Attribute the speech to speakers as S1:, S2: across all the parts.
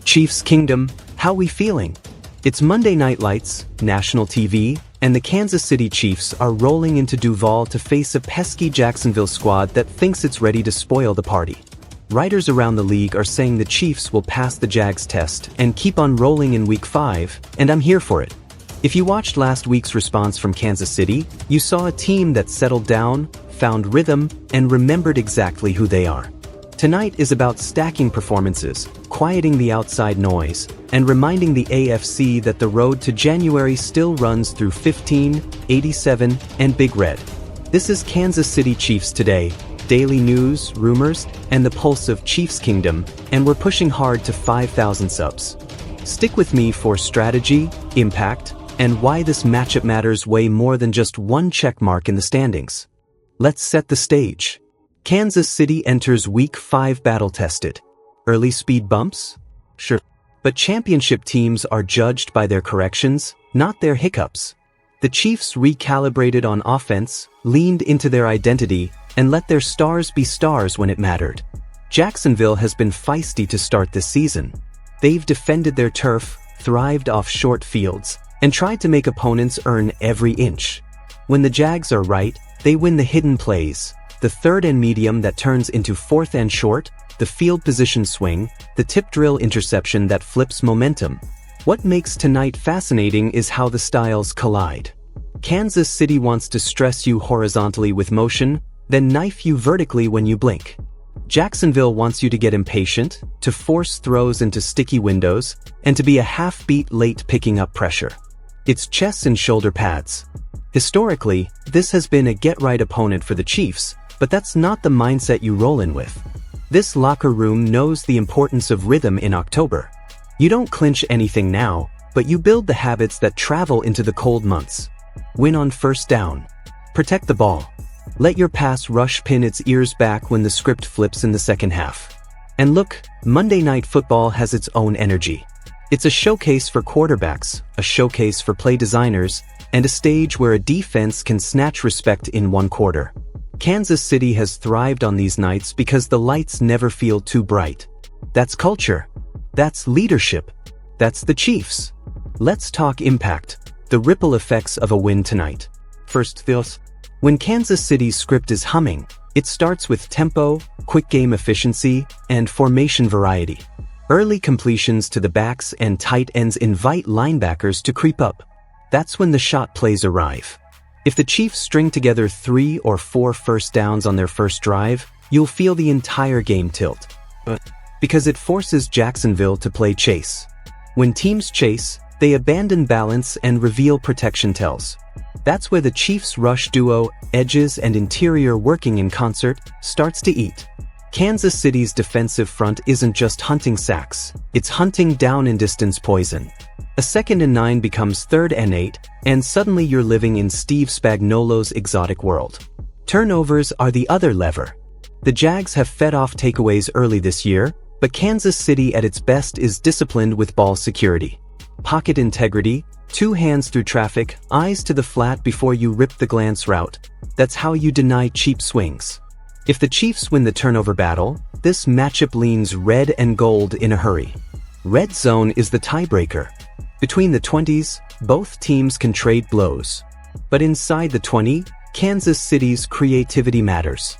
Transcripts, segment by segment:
S1: Chiefs Kingdom, how we feeling? It's Monday Night Lights, national TV, and the Kansas City Chiefs are rolling into Duval to face a pesky Jacksonville squad that thinks it's ready to spoil the party. Writers around the league are saying the Chiefs will pass the Jags test and keep on rolling in Week 5, and I'm here for it. If you watched last week's response from Kansas City, you saw a team that settled down, found rhythm, and remembered exactly who they are. Tonight is about stacking performances, quieting the outside noise, and reminding the AFC that the road to January still runs through 15, 87, and Big Red. This is Kansas City Chiefs Today, daily news, rumors, and the pulse of Chiefs Kingdom, and we're pushing hard to 5,000 subs. Stick with me for strategy, impact, and why this matchup matters way more than just one check mark in the standings. Let's set the stage. Kansas City enters Week 5 battle-tested. Early speed bumps? Sure. But championship teams are judged by their corrections, not their hiccups. The Chiefs recalibrated on offense, leaned into their identity, and let their stars be stars when it mattered. Jacksonville has been feisty to start this season. They've defended their turf, thrived off short fields, and tried to make opponents earn every inch. When the Jags are right, they win the hidden plays. The third and medium that turns into fourth and short, the field position swing, the tip drill interception that flips momentum. What makes tonight fascinating is how the styles collide. Kansas City wants to stress you horizontally with motion, then knife you vertically when you blink. Jacksonville wants you to get impatient, to force throws into sticky windows, and to be a half-beat late picking up pressure. It's chest and shoulder pads. Historically, this has been a get-right opponent for the Chiefs, but that's not the mindset you roll in with. This locker room knows the importance of rhythm in October. You don't clinch anything now, but you build the habits that travel into the cold months. Win on first down. Protect the ball. Let your pass rush pin its ears back when the script flips in the second half. And look, Monday Night Football has its own energy. It's a showcase for quarterbacks, a showcase for play designers, and a stage where a defense can snatch respect in one quarter. Kansas City has thrived on these nights because the lights never feel too bright. That's culture. That's leadership. That's the Chiefs. Let's talk impact, the ripple effects of a win tonight. First, this. When Kansas City's script is humming, it starts with tempo, quick game efficiency, and formation variety. Early completions to the backs and tight ends invite linebackers to creep up. That's when the shot plays arrive. If the Chiefs string together 3 or 4 first downs on their first drive, you'll feel the entire game tilt. Because it forces Jacksonville to play chase. When teams chase, they abandon balance and reveal protection tells. That's where the Chiefs' rush duo, edges and interior working in concert, starts to eat. Kansas City's defensive front isn't just hunting sacks, it's hunting down and distance poison. A 2nd and 9 becomes 3rd and 8, and suddenly you're living in Steve Spagnuolo's exotic world. Turnovers are the other lever. The Jags have fed off takeaways early this year, but Kansas City at its best is disciplined with ball security. Pocket integrity, 2 hands through traffic, eyes to the flat before you rip the glance route. That's how you deny cheap swings. If the Chiefs win the turnover battle, this matchup leans red and gold in a hurry. Red zone is the tiebreaker. Between the 20s, both teams can trade blows. But inside the 20, Kansas City's creativity matters.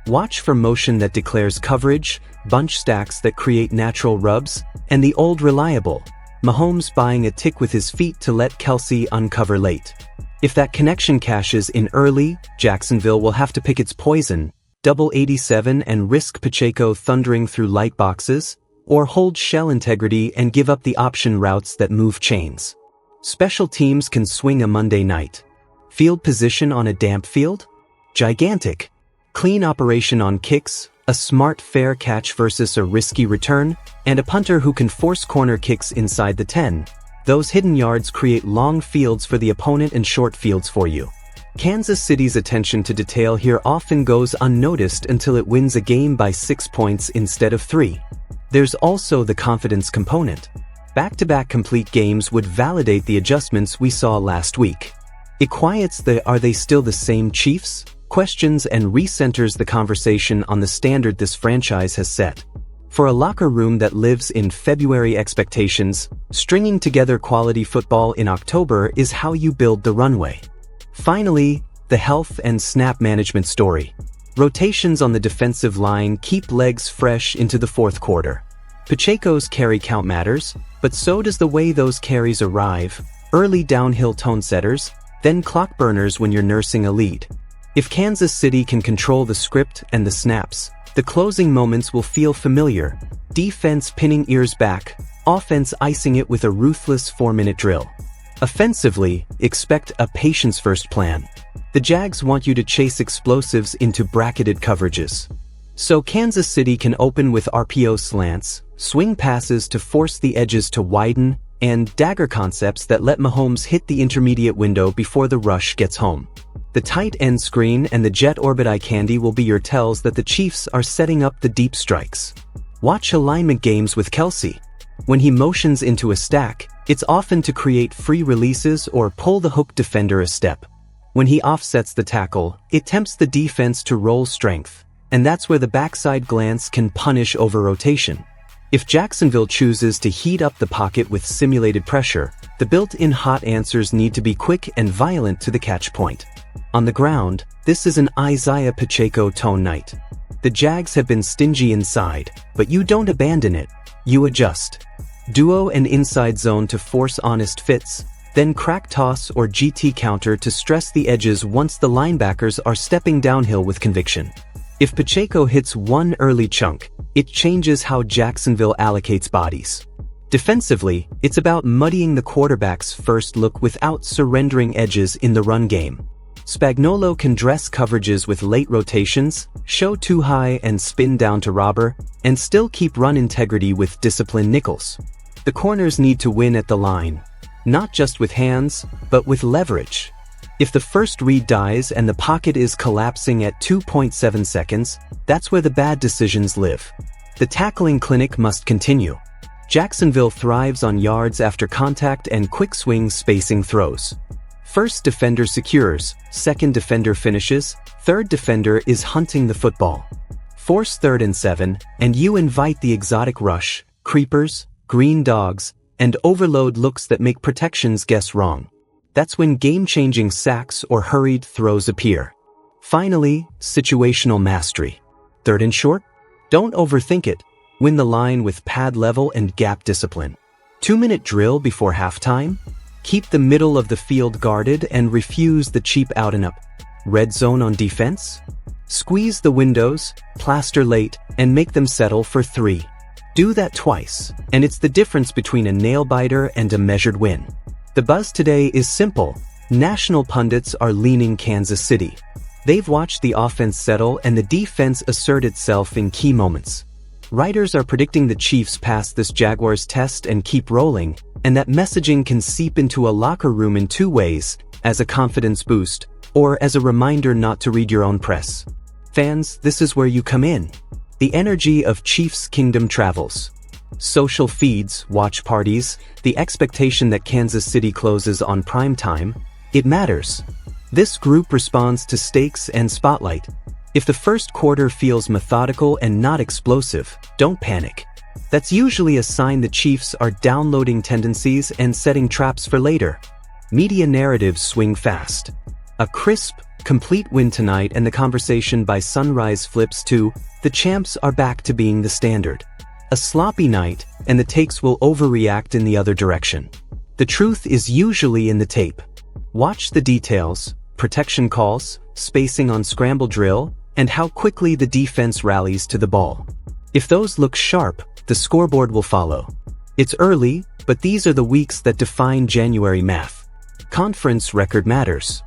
S1: Watch for motion that declares coverage, bunch stacks that create natural rubs, and the old reliable, Mahomes buying a tick with his feet to let Kelsey uncover late. If that connection cashes in early, Jacksonville will have to pick its poison, double 87 and risk Pacheco thundering through light boxes, or hold shell integrity and give up the option routes that move chains. Special teams can swing a Monday night. Field position on a damp field? Gigantic. Clean operation on kicks, a smart fair catch versus a risky return, and a punter who can force corner kicks inside the 10. Those hidden yards create long fields for the opponent and short fields for you. Kansas City's attention to detail here often goes unnoticed until it wins a game by 6 points instead of 3. There's also the confidence component. Back-to-back complete games would validate the adjustments we saw last week. It quiets the "are they still the same Chiefs?" questions and recenters the conversation on the standard this franchise has set. For a locker room that lives in February expectations, stringing together quality football in October is how you build the runway. Finally, the health and snap management story. Rotations on the defensive line keep legs fresh into the fourth quarter. Pacheco's carry count matters, but so does the way those carries arrive, early downhill tone setters, then clock burners when you're nursing a lead. If Kansas City can control the script and the snaps, the closing moments will feel familiar, defense pinning ears back, offense icing it with a ruthless 4-minute drill. Offensively, expect a patience-first plan. The Jags want you to chase explosives into bracketed coverages. So Kansas City can open with RPO slants, swing passes to force the edges to widen, and dagger concepts that let Mahomes hit the intermediate window before the rush gets home. The tight end screen and the jet orbit eye candy will be your tells that the Chiefs are setting up the deep strikes. Watch alignment games with Kelsey. When he motions into a stack, it's often to create free releases or pull the hook defender a step. When he offsets the tackle, it tempts the defense to roll strength, and that's where the backside glance can punish over rotation. If Jacksonville chooses to heat up the pocket with simulated pressure, the built-in hot answers need to be quick and violent to the catch point. On the ground, this is an Isaiah Pacheco tone night. The Jags have been stingy inside, but you don't abandon it, you adjust. Duo and inside zone to force honest fits, then crack toss or GT counter to stress the edges once the linebackers are stepping downhill with conviction. If Pacheco hits one early chunk, it changes how Jacksonville allocates bodies. Defensively, it's about muddying the quarterback's first look without surrendering edges in the run game. Spagnuolo can dress coverages with late rotations, show too high and spin down to robber, and still keep run integrity with disciplined nickels. The corners need to win at the line, not just with hands, but with leverage. If the first read dies and the pocket is collapsing at 2.7 seconds, that's where the bad decisions live. The tackling clinic must continue. Jacksonville thrives on yards after contact and quick swing spacing throws. First defender secures, second defender finishes, third defender is hunting the football. Force 3rd and 7, and you invite the exotic rush, creepers, green dogs, and overload looks that make protections guess wrong. That's when game-changing sacks or hurried throws appear. Finally, situational mastery. 3rd and short? Don't overthink it. Win the line with pad level and gap discipline. 2-minute drill before halftime? Keep the middle of the field guarded and refuse the cheap out and up. Red zone on defense? Squeeze the windows, plaster late, and make them settle for 3. Do that twice, and it's the difference between a nail-biter and a measured win. The buzz today is simple. National pundits are leaning Kansas City. They've watched the offense settle and the defense assert itself in key moments. Writers are predicting the Chiefs pass this Jaguars test and keep rolling, and that messaging can seep into a locker room in 2 ways, as a confidence boost, or as a reminder not to read your own press. Fans, this is where you come in. The energy of Chiefs Kingdom travels. Social feeds, watch parties, the expectation that Kansas City closes on prime time, it matters. This group responds to stakes and spotlight. If the first quarter feels methodical and not explosive, don't panic. That's usually a sign the Chiefs are downloading tendencies and setting traps for later. Media narratives swing fast. A crisp, complete win tonight and the conversation by sunrise flips to, the champs are back to being the standard. A sloppy night, and the takes will overreact in the other direction. The truth is usually in the tape. Watch the details, protection calls, spacing on scramble drill, and how quickly the defense rallies to the ball. If those look sharp, the scoreboard will follow. It's early, but these are the weeks that define January math. Conference record matters.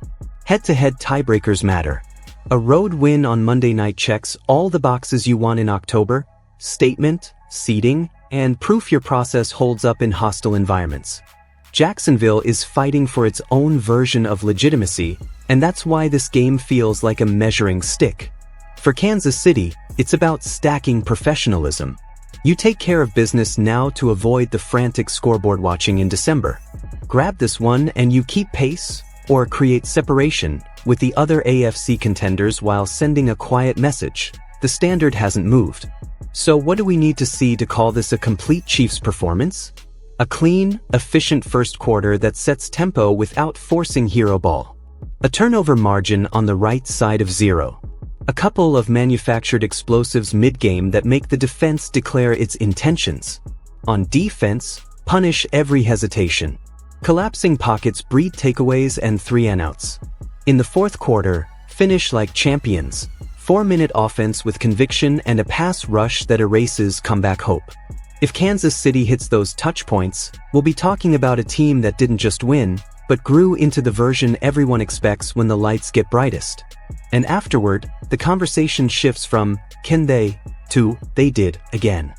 S1: Head-to-head tiebreakers matter. A road win on Monday night checks all the boxes you want in October: statement, seeding, and proof your process holds up in hostile environments. Jacksonville is fighting for its own version of legitimacy, and that's why this game feels like a measuring stick. For Kansas City, it's about stacking professionalism. You take care of business now to avoid the frantic scoreboard watching in December. Grab this one and you keep pace, or create separation, with the other AFC contenders while sending a quiet message. The standard hasn't moved. So what do we need to see to call this a complete Chiefs performance? A clean, efficient first quarter that sets tempo without forcing hero ball. A turnover margin on the right side of 0. A couple of manufactured explosives mid-game that make the defense declare its intentions. On defense, punish every hesitation. Collapsing pockets breed takeaways and 3-and-outs. In the fourth quarter, finish like champions. 4-minute offense with conviction and a pass rush that erases comeback hope. If Kansas City hits those touch points, we'll be talking about a team that didn't just win, but grew into the version everyone expects when the lights get brightest. And afterward, the conversation shifts from, can they, to, they did, again.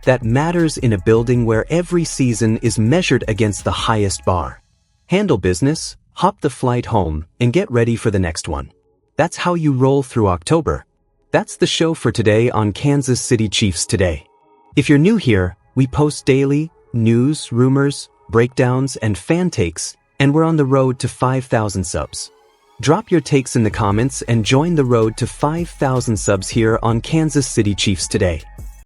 S1: That matters in a building where every season is measured against the highest bar. Handle business, hop the flight home, and get ready for the next one. That's how you roll through October. That's the show for today on Kansas City Chiefs Today. If you're new here, we post daily news, rumors, breakdowns, and fan takes, and we're on the road to 5,000 subs. Drop your takes in the comments and join the road to 5,000 subs here on Kansas City Chiefs Today.